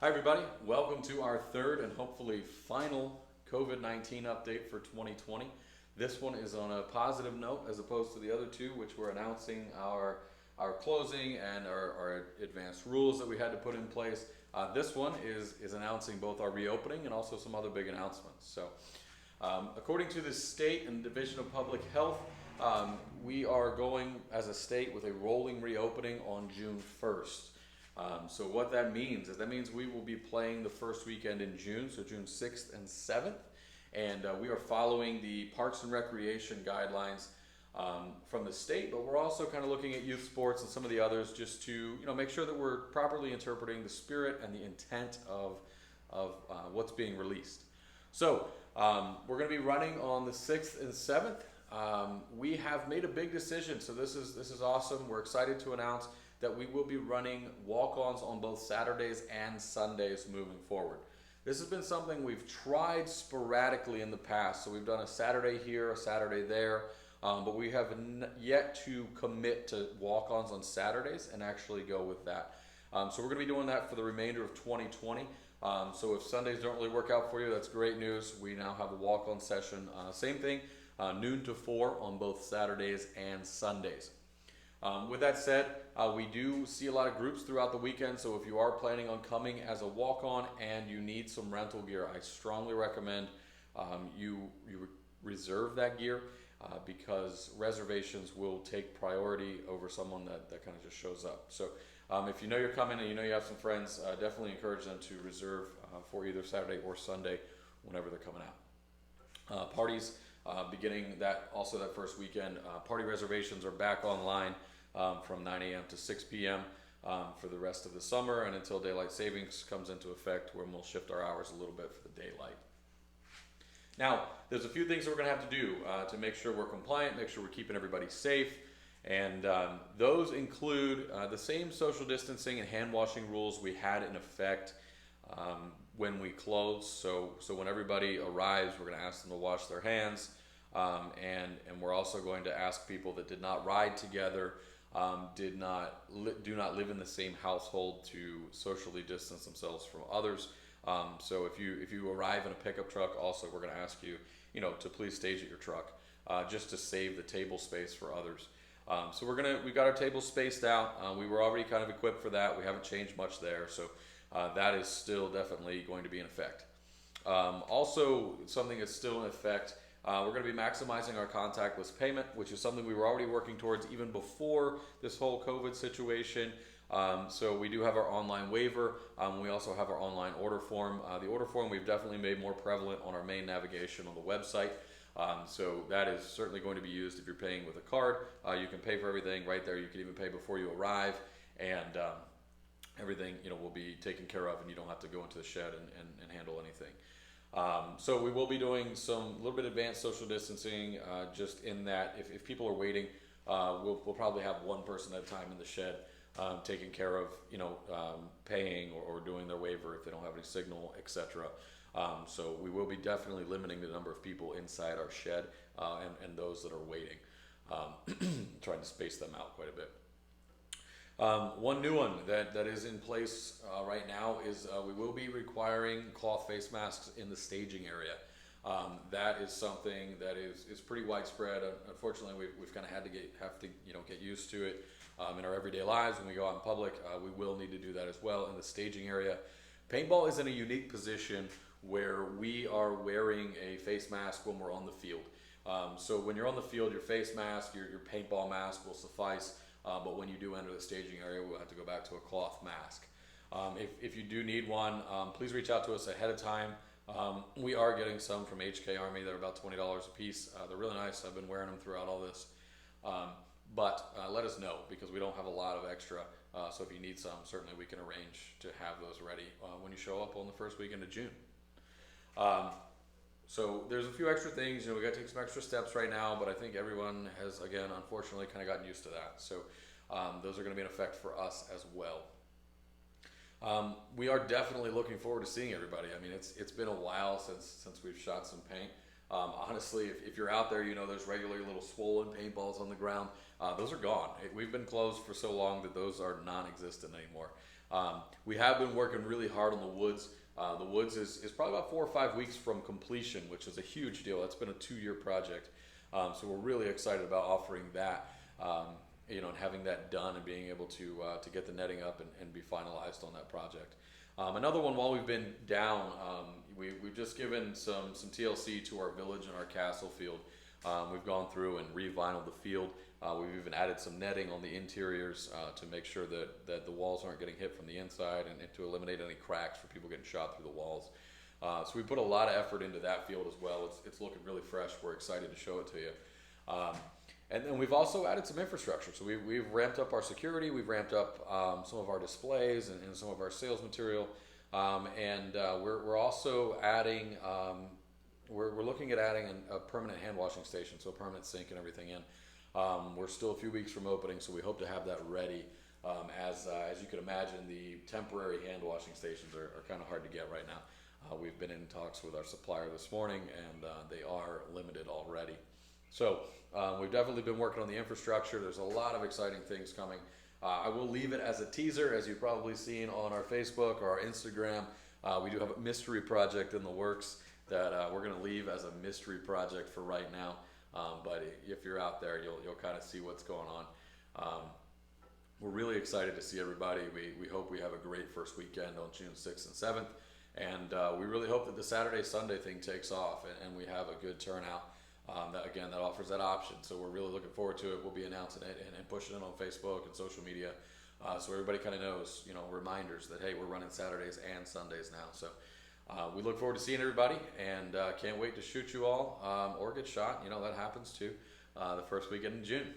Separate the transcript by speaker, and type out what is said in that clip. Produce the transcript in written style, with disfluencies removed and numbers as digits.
Speaker 1: Hi everybody, welcome to our third and hopefully final COVID-19 update for 2020. This one is on a positive note as opposed to the other two, which were announcing our closing and our advanced rules that we had to put in place. This one is announcing both our reopening and also some other big announcements. So according to the State and Division of Public Health, we are going as a state with a rolling reopening on June 1st. So what that means is we will be playing the first weekend in June, so June 6th and 7th, and we are following the Parks and Recreation guidelines from the state, but we're also kind of looking at youth sports and some of the others just to make sure that we're properly interpreting the spirit and the intent of what's being released. So we're going to be running on the 6th and 7th. We have made a big decision, so this is awesome. We're excited to announce that we will be running walk-ons on both Saturdays and Sundays moving forward. This has been something we've tried sporadically in the past. So we've done a Saturday here, a Saturday there, but we have yet to commit to walk-ons on Saturdays and actually go with that. So we're going to be doing that for the remainder of 2020. So if Sundays don't really work out for you, that's great news. We now have a walk-on session. Same thing, noon to 4 on both Saturdays and Sundays. With that said, we do see a lot of groups throughout the weekend, so if you are planning on coming as a walk-on and you need some rental gear, I strongly recommend you reserve that gear because reservations will take priority over someone that kind of just shows up. So if you know you're coming and you know you have some friends, definitely encourage them to reserve for either Saturday or Sunday whenever they're coming out. Parties beginning that first weekend, party reservations are back online from 9 a.m. to 6 p.m. For the rest of the summer and until daylight savings comes into effect, when we'll shift our hours a little bit for the daylight. Now, there's a few things that we're going to have to do to make sure we're compliant, make sure we're keeping everybody safe, and those include the same social distancing and hand washing rules we had in effect when we close. So when everybody arrives, we're going to ask them to wash their hands, and we're also going to ask people that did not ride together, do not live in the same household to socially distance themselves from others. So if you arrive in a pickup truck, also we're going to ask you, to please stage at your truck, just to save the table space for others. So we've got our tables spaced out. We were already kind of equipped for that. We haven't changed much there, so that is still definitely going to be in effect. Also, something that's still in effect. We're going to be maximizing our contactless payment, which is something we were already working towards even before this whole COVID situation. So we do have our online waiver. We also have our online order form. The order form we've definitely made more prevalent on our main navigation on the website. So that is certainly going to be used if you're paying with a card. You can pay for everything right there. You can even pay before you arrive, and everything will be taken care of, and you don't have to go into the shed and handle anything. So we will be doing some little bit advanced social distancing, just in that if people are waiting, we'll probably have one person at a time in the shed, taking care of paying or doing their waiver if they don't have any signal, etc. So we will be definitely limiting the number of people inside our shed and those that are waiting, trying to space them out quite a bit. One new one that is in place right now is we will be requiring cloth face masks in the staging area. That is something that is pretty widespread. Unfortunately, we've kind of have to get used to it in our everyday lives. When we go out in public, we will need to do that as well in the staging area. Paintball is in a unique position where we are wearing a face mask when we're on the field. So when you're on the field, your face mask, your paintball mask will suffice. But when you do enter the staging area, we'll have to go back to a cloth mask. If you do need one, please reach out to us ahead of time. We are getting some from HK Army. They're about $20 a piece. They're really nice. I've been wearing them throughout all this. But let us know, because we don't have a lot of extra. So if you need some, certainly we can arrange to have those ready when you show up on the first weekend of June. So there's a few extra things, we got to take some extra steps right now, but I think everyone has, again, unfortunately kind of gotten used to that. So those are going to be in effect for us as well. We are definitely looking forward to seeing everybody. I mean, it's been a while since we've shot some paint. Honestly, if you're out there, there's regular little swollen paintballs on the ground. Those are gone. We've been closed for so long that those are non-existent anymore. We have been working really hard on the woods. The woods is probably about 4 or 5 weeks from completion, which is a huge deal. That's been a 2-year project. So we're really excited about offering that, and having that done and being able to get the netting up and be finalized on that project. Another one, while we've been down, we've just given some TLC to our village and our castle field. We've gone through and re-vinyled the field. We've even added some netting on the interiors to make sure that the walls aren't getting hit from the inside, and to eliminate any cracks for people getting shot through the walls. So we put a lot of effort into that field as well. It's looking really fresh. We're excited to show it to you. And then we've also added some infrastructure. So we've ramped up our security. We've ramped up some of our displays and some of our sales material. We're also adding, we're looking at adding a permanent hand washing station, so a permanent sink and everything in. We're still a few weeks from opening, so we hope to have that ready. As you can imagine, the temporary hand washing stations are kind of hard to get right now. We've been in talks with our supplier this morning, and they are limited already. So we've definitely been working on the infrastructure. There's a lot of exciting things coming. I will leave it as a teaser, as you've probably seen on our Facebook or our Instagram. We do have a mystery project in the works that we're going to leave as a mystery project for right now. But if you're out there, you'll kind of see what's going on. We're really excited to see everybody. We hope we have a great first weekend on June 6th and 7th. And we really hope that the Saturday-Sunday thing takes off and we have a good turnout. That offers that option. So we're really looking forward to it. We'll be announcing it and pushing it on Facebook and social media. So everybody kind of knows, reminders that, hey, we're running Saturdays and Sundays now. So we look forward to seeing everybody, and can't wait to shoot you all or get shot. That happens too, the first weekend in June.